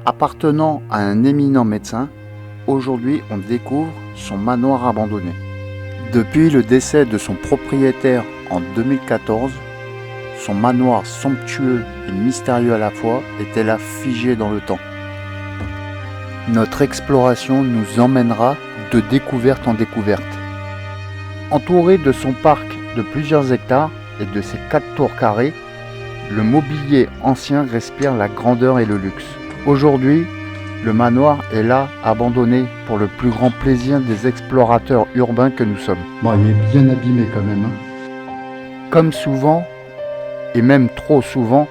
Appartenant à un éminent médecin, aujourd'hui on découvre son manoir abandonné. Depuis le décès de son propriétaire en 2014, son manoir somptueux et mystérieux à la fois était là figé dans le temps. Notre exploration nous emmènera de découverte en découverte. Entouré de son parc de plusieurs hectares et de ses 4 tours carrées, le mobilier ancien respire la grandeur et le luxe. Aujourd'hui, le manoir est là, abandonné, pour le plus grand plaisir des explorateurs urbains que nous sommes. Bon, il est bien abîmé quand même, hein. Comme souvent, et même trop souvent,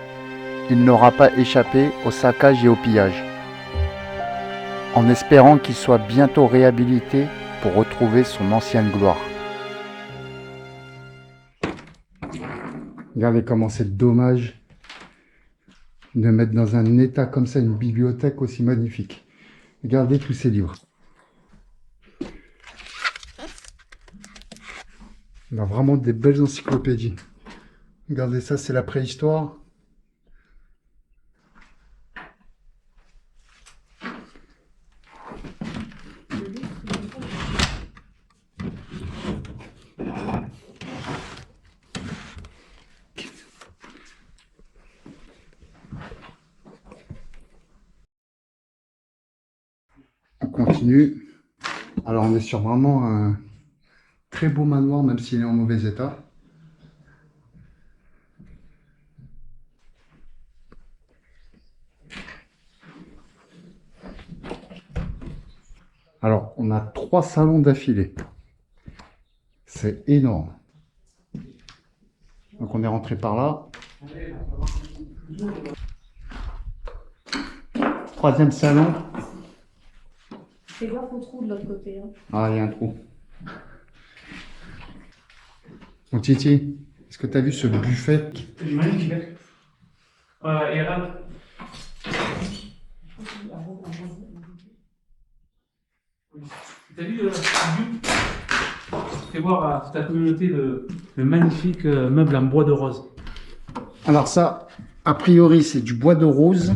il n'aura pas échappé au saccage et au pillage. En espérant qu'il soit bientôt réhabilité pour retrouver son ancienne gloire. Regardez comment c'est dommage de mettre dans un état comme ça une bibliothèque aussi magnifique. Regardez tous ces livres. On a vraiment des belles encyclopédies. Regardez ça, c'est la préhistoire. On continue. Alors on est sur vraiment un très beau manoir, même s'il est en mauvais état. Alors on a 3 salons d'affilée. C'est énorme. Donc on est rentré par là. 3e salon. Fais gaffe au trou de l'autre côté. Hein. Ah, il y a un trou. Mon Titi, est-ce que tu as vu ce buffet? C'est magnifique. Et regarde. T'as vu le fais voir à ta communauté le magnifique meuble en bois de rose. Alors ça, a priori, c'est du bois de rose.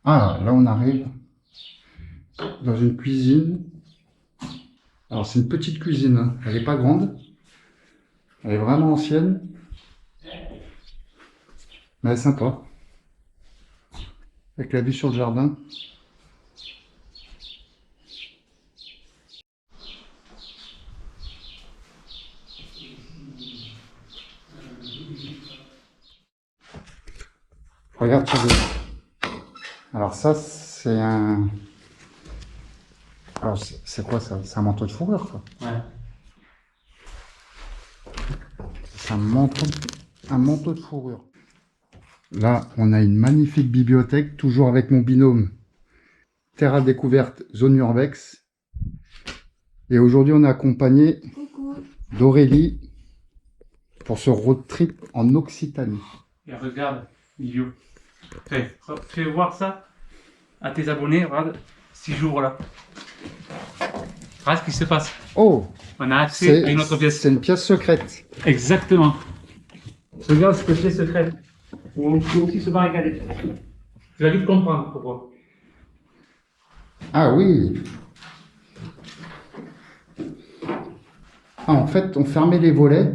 Ah, là on arrive dans une cuisine. Alors c'est une petite cuisine, hein. Elle n'est pas grande. Elle est vraiment ancienne. Mais elle est sympa. Avec la vue sur le jardin. Regarde, alors ça, c'est un... Alors c'est quoi ça? C'est un manteau de fourrure, quoi. Ouais. C'est un manteau de fourrure. Là, on a une magnifique bibliothèque, toujours avec mon binôme. Terra Découverte, zone Urbex. Et aujourd'hui, on est accompagné Coucou. d'Aurélie pour ce road trip en Occitanie. Et regarde, Livio. Fais voir ça à tes abonnés, regarde, 6 jours là. Regarde ce qui se passe. Oh, On a accès à une autre pièce. c'est une pièce secrète. Exactement. Regarde cette pièce secrète. Où on peut aussi se barricader. Tu vas vite comprendre pourquoi. Ah oui. Ah, en fait, on fermait les volets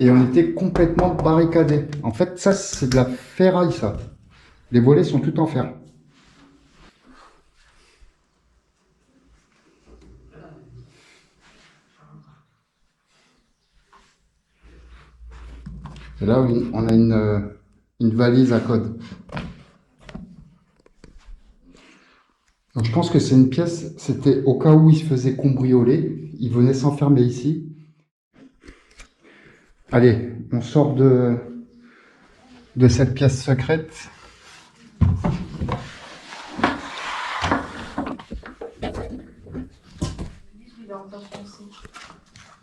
et on était complètement barricadés. En fait, ça, c'est de la ferraille, ça. Les volets sont tout en fer. Et là, oui, on a une valise à code. Donc, je pense que c'est une pièce, c'était au cas où il se faisait cambrioler, il venait s'enfermer ici. Allez, on sort de cette pièce secrète.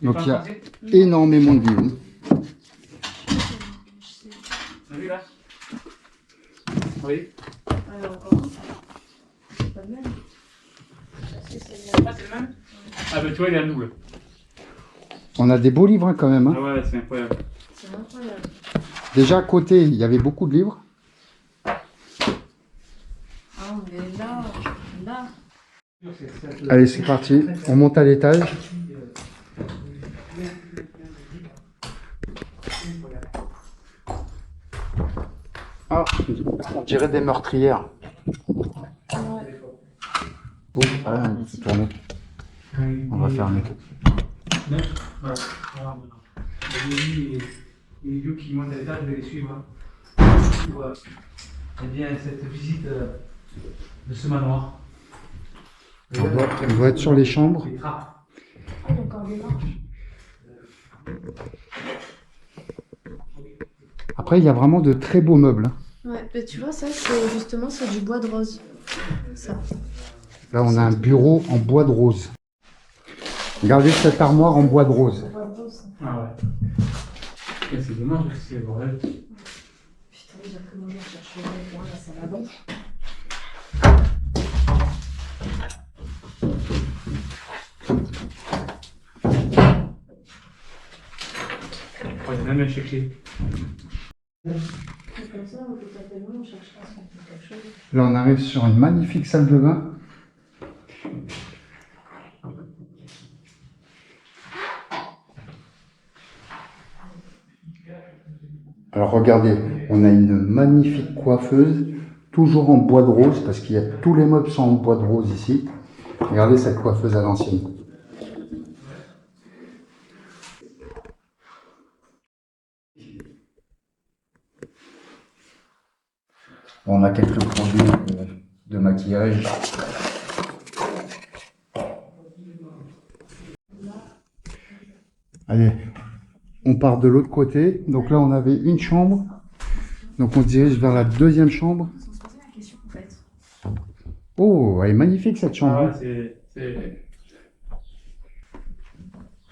Donc, il y a énormément de livres. Vous avez vu là? Oui. Alors, encore. C'est pas le même. Ah, c'est le même? Ah, ben tu vois, il est à double. On a des beaux livres hein, quand même. Hein. Ah ouais, c'est incroyable. C'est incroyable. Déjà à côté, il y avait beaucoup de livres. Ah, mais là. Allez, c'est parti. On monte à l'étage. Ah, on dirait des meurtrières. Ouais. Oh, ah, c'est tourné. On va fermer. Voilà. Les vidéos qui montent à l'étage, je vais les suivre. Voilà. Eh bien, cette visite de ce manoir. On doit être sur les chambres. Les trappes. Ah, il y a encore des marches. Après, il y a vraiment de très beaux meubles. Hein. Ouais, mais tu vois, ça, c'est justement, c'est du bois de rose. Ça. Là, on a un bureau en bois de rose. Regardez cette armoire en bois de rose. Bois de rose. Ah ouais. Et c'est dommage que c'est bordel. Putain, j'ai pris mon jour à chercher le là, ça va bon. Ouais, il y a même un chéquier. C'est comme ça, on peut taper loin, on cherche pas si on fait quelque chose. Là, on arrive sur une magnifique salle de bain. Alors regardez, on a une magnifique coiffeuse, toujours en bois de rose, parce qu'il y a tous les meubles sont en bois de rose ici. Regardez cette coiffeuse à l'ancienne. On a quelques produits de maquillage. Allez, on part de l'autre côté. Donc là, on avait une chambre. Donc on se dirige vers la deuxième chambre. On se posait la question, en fait. Oh, elle est magnifique cette chambre. Ah ouais, c'est...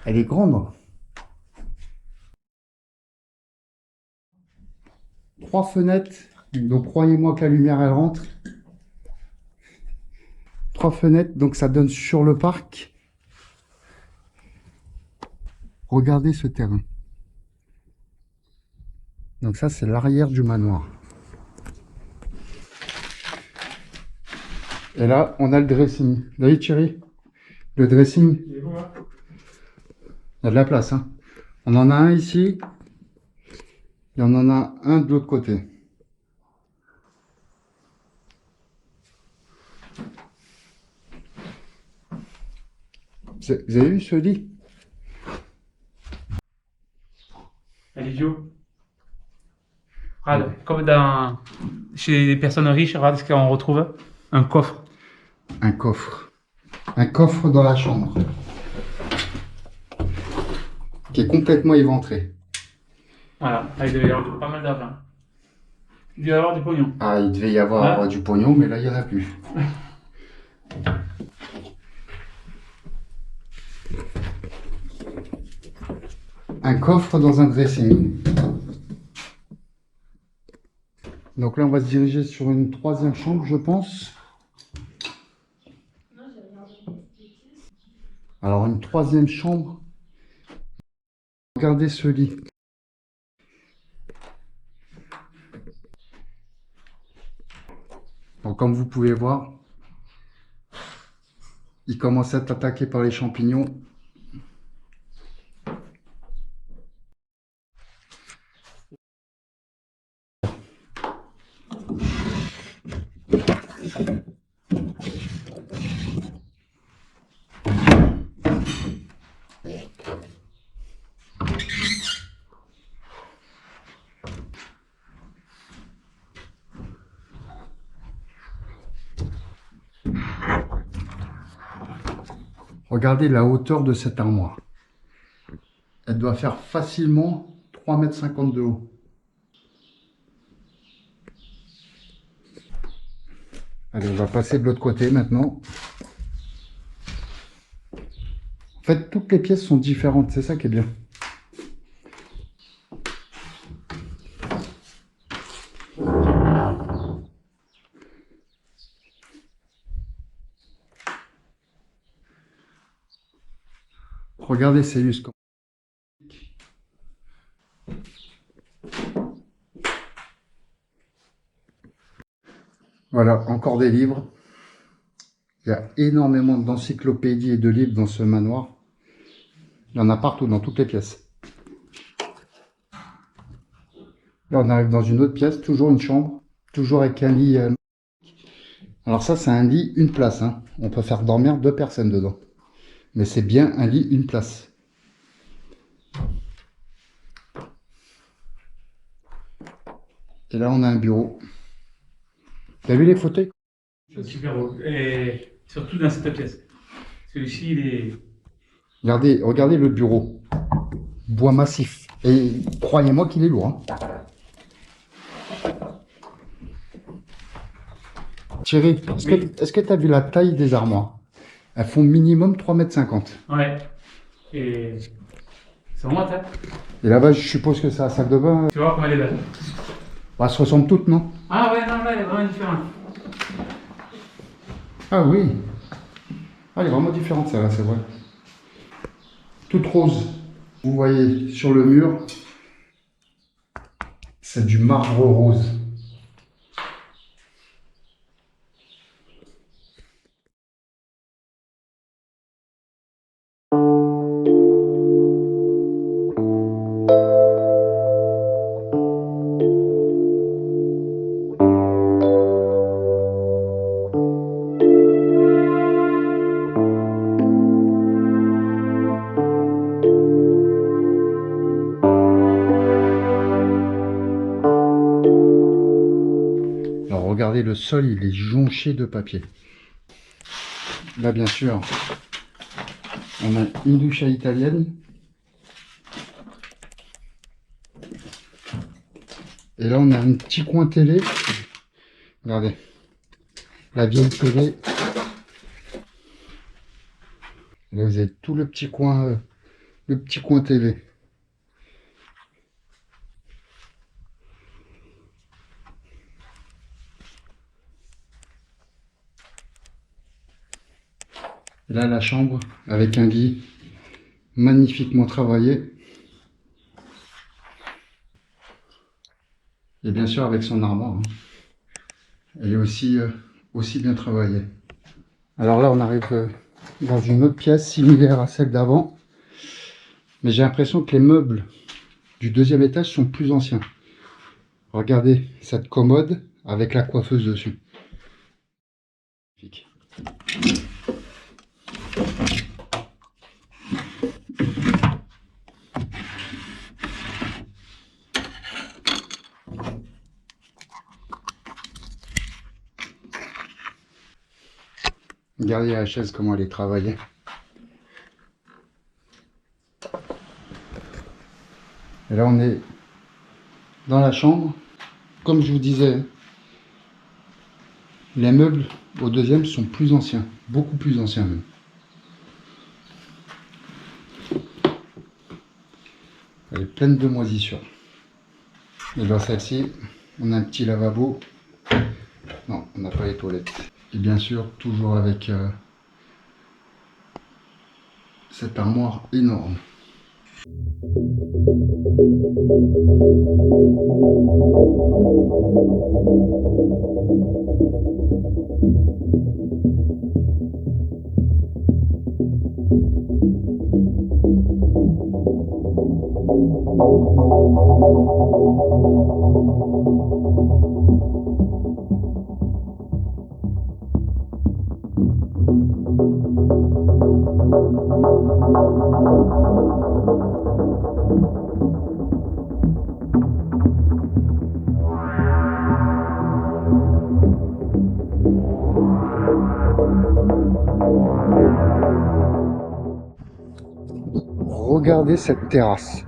Elle est grande. 3 fenêtres. Donc croyez-moi que la lumière elle rentre. 3 fenêtres, donc ça donne sur le parc. Regardez ce terrain. Donc ça c'est l'arrière du manoir. Et là on a le dressing. Vous voyez Thierry? Le dressing. Il est beau, hein? Il y a de la place. Hein. On en a un ici. Et on en a un de l'autre côté. Vous avez vu ce lit? Elle est idiot. Regarde, comme chez les personnes riches, regarde ce qu'on retrouve. Un coffre. Un coffre. Un coffre dans la chambre. Qui est complètement éventré. Voilà, il devait y avoir pas mal d'argent. Il devait y avoir du pognon. Ah, il devait y avoir Ah. du pognon, mais là, il n'y en a plus. un coffre dans un dressing. Donc là, on va se diriger sur une troisième chambre, je pense. Alors, une troisième chambre. Regardez ce lit. Donc, comme vous pouvez voir, il commence à être attaqué par les champignons. Regardez la hauteur de cette armoire. Elle doit faire facilement 3,50 m de haut. Allez, on va passer de l'autre côté maintenant. En fait, toutes les pièces sont différentes, c'est ça qui est bien. Regardez ces lustres. Voilà, encore des livres. Il y a énormément d'encyclopédies et de livres dans ce manoir. Il y en a partout, dans toutes les pièces. Là, on arrive dans une autre pièce, toujours une chambre, toujours avec un lit. Alors ça, c'est un lit, une place, hein. On peut faire dormir 2 personnes dedans. Mais c'est bien un lit, une place. Et là, on a un bureau. T'as vu les fauteuils? C'est super beau. Et surtout dans cette pièce. Celui-ci, il est. Regardez le bureau. Bois massif. Et croyez-moi qu'il est lourd, hein. Thierry, est-ce que tu as vu la taille des armoires? Elles font minimum 3,50 m. Ouais. Et. C'est vraiment ça. Et là-bas, je suppose que c'est la salle de bain. Tu vois comment elle est belle. Bah, elles se ressemblent toutes, non? Ah ouais, non, là, elle est vraiment différente. Ah oui. Ah, elle est vraiment différente, celle-là, c'est vrai. Toute rose. Vous voyez sur le mur, c'est du marbre rose. Alors regardez, le sol, il est jonché de papier. Là, bien sûr, on a une douche à italienne. Et là, on a un petit coin télé. Regardez, la vieille télé. Et là, vous avez tout le petit coin télé. Et là, la chambre avec un lit magnifiquement travaillé. Et bien sûr, avec son armoire, hein. Elle est aussi bien travaillée. Alors là, on arrive dans une autre pièce similaire à celle d'avant. Mais j'ai l'impression que les meubles du deuxième étage sont plus anciens. Regardez cette commode avec la coiffeuse dessus. Magnifique. Regardez la chaise, comment elle est travaillée. Et là, on est dans la chambre. Comme je vous disais, les meubles au deuxième sont plus anciens, beaucoup plus anciens même. Elle est pleine de moisissures. Et dans celle-ci, on a un petit lavabo. Non, on n'a pas les toilettes. Et bien sûr, toujours avec cette armoire énorme. Regardez cette terrasse.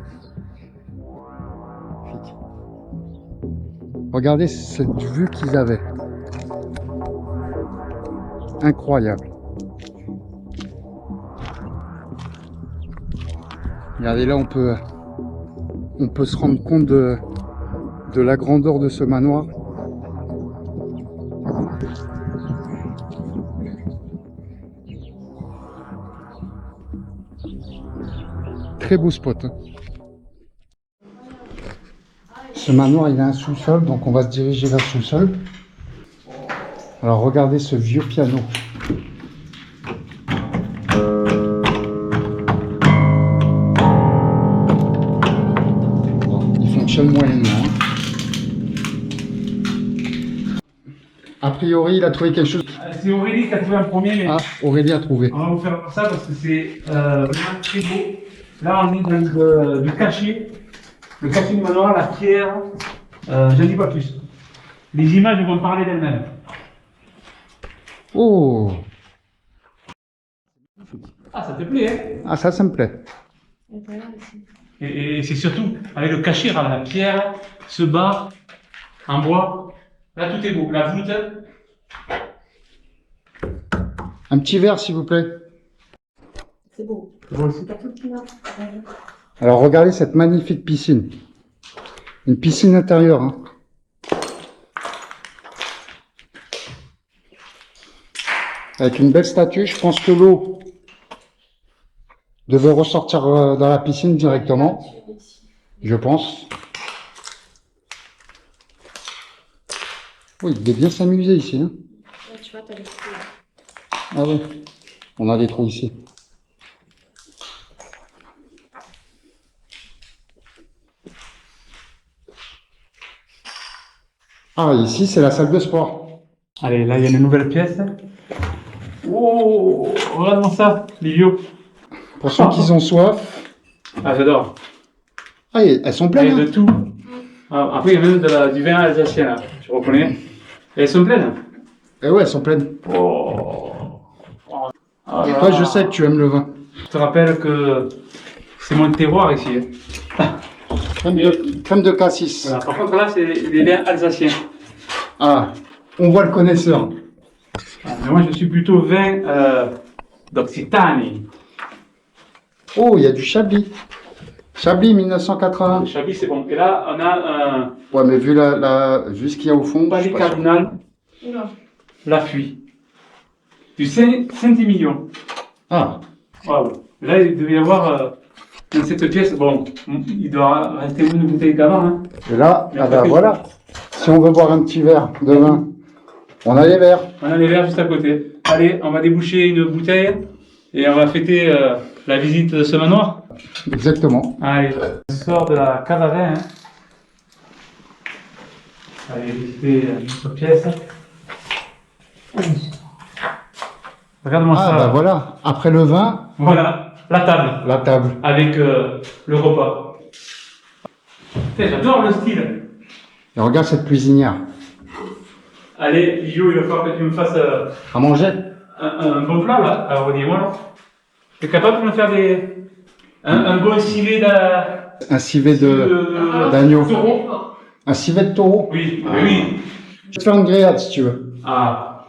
Regardez cette vue qu'ils avaient. Incroyable. Regardez là, on peut se rendre compte de la grandeur de ce manoir. Très beau spot. Hein. Ce manoir, il a un sous-sol, donc on va se diriger vers le sous-sol. Alors regardez ce vieux piano. Il fonctionne moyennement. Hein. A priori, il a trouvé quelque chose. C'est Aurélie qui a trouvé un premier, mais Ah, Aurélie a trouvé. on va vous faire ça parce que c'est vraiment très beau. Là, on est dans du cachet. Le cachet du manoir, la pierre. Je ne dis pas plus. Les images vont parler d'elles-mêmes. Oh, Ah, ça te plaît, hein? ah ça me plaît. Et c'est surtout avec le cachet, regarde, la pierre, ce bar en bois. Là, tout est beau. La voûte. Un petit verre, s'il vous plaît. C'est beau. T'as tout qui va. Alors regardez cette magnifique piscine. Une piscine intérieure. Hein. Avec une belle statue, je pense que l'eau devait ressortir dans la piscine directement. Je pense. Oui, il devait bien s'amuser ici. Hein. Là, tu vois, t'as les trous. Ah oui, on a des trous ici. Ah, ici, c'est la salle de sport. Allez, là, il y a une nouvelle pièce. Oh, regarde-moi ça, les vieux. Pour ceux qui ont soif. Ah, j'adore. Ah, elles sont Il y pleines. a de Hein. tout. Ah, après, il y a même du vin alsacien, là. Tu reconnais? Et elles sont pleines. Eh ouais, elles sont pleines. Oh. Ah là Toi, là. je sais que tu aimes le vin. Je te rappelle que c'est mon terroir ici. Crème de cassis. Voilà. Par contre, là, c'est des vins alsaciens. Ah, on voit le connaisseur. Ah, mais moi, je suis plutôt vin d'Occitanie. Oh, il y a du Chablis. Chablis 1980. Le Chablis, c'est bon. Et là, on a un Ouais, mais vu vu ce qu'il y a au fond, je Palais suis pas sûr. Cardinal Oula. La Fuie. Du Saint-Émilion. Ah, Waouh. Là, il devait y avoir dans cette pièce, bon, il doit rester une bouteille d'avant. Hein. et là, Mais ah après, ben voilà. Si on veut boire un petit verre de vin, on a les verres. On a les verres juste à côté. Allez, on va déboucher une bouteille et on va fêter la visite de ce manoir. Exactement. Allez, on sort de la cave à vin. Hein. Allez, visiter notre pièce. Regarde-moi Ah, ça. ben voilà. Après le vin, Voilà, la table la table. avec le repas. Putain, j'adore le style. Et regarde cette cuisinière. Allez, Lio, il va falloir que tu me fasses À manger. un bon plat là. Alors, dis-moi là. T'es capable de me faire un bon civet Un civet d'agneau. taureau? Un civet de taureau. Oui, oui. Je vais te faire une grillade si tu veux. Ah.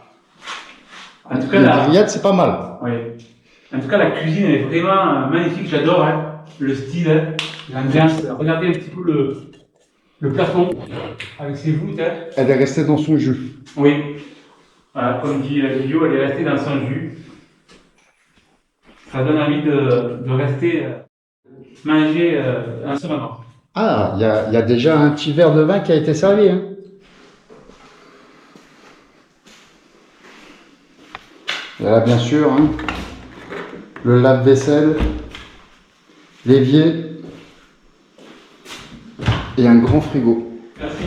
En tout cas, Une la, grillade, c'est pas mal. oui. En tout cas, la cuisine elle est vraiment magnifique. J'adore hein, le style. Hein. L'ambiance, regardez un petit peu le plafond avec ses voûtes. Hein. Elle est restée dans son jus. Oui. Voilà, comme dit la vidéo, elle est restée dans son jus. Ça donne envie de rester manger un ce manoir. Ah, il y a déjà un petit verre de vin qui a été servi. Hein. Et là, bien sûr, hein, le lave-vaisselle, l'évier et un grand frigo. Merci.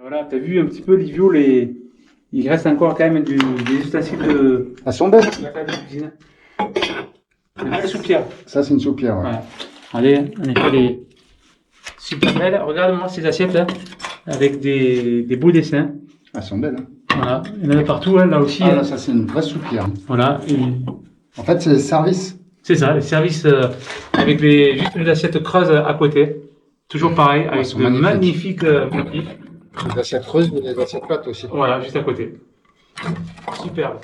Voilà, t'as vu un petit peu, Livio, il reste encore quand même des ustensiles de Elles sont belles. la table de cuisine. Une belle soupière. Ça, c'est une soupière. Ouais. Voilà. Allez, on a fait des super belles. Regarde-moi ces assiettes là, avec des beaux dessins. Elles sont belles. Hein. Voilà, il y en a partout, hein, là aussi. Ah, hein. là, ça, c'est une vraie soupière. Voilà, et En fait, c'est les services. c'est ça, les services avec juste les assiettes creuses à côté. Toujours pareil, avec sont de magnifiques. magnifiques petits. Les assiettes creuses et les assiettes plates aussi. Voilà, juste à côté. Superbe.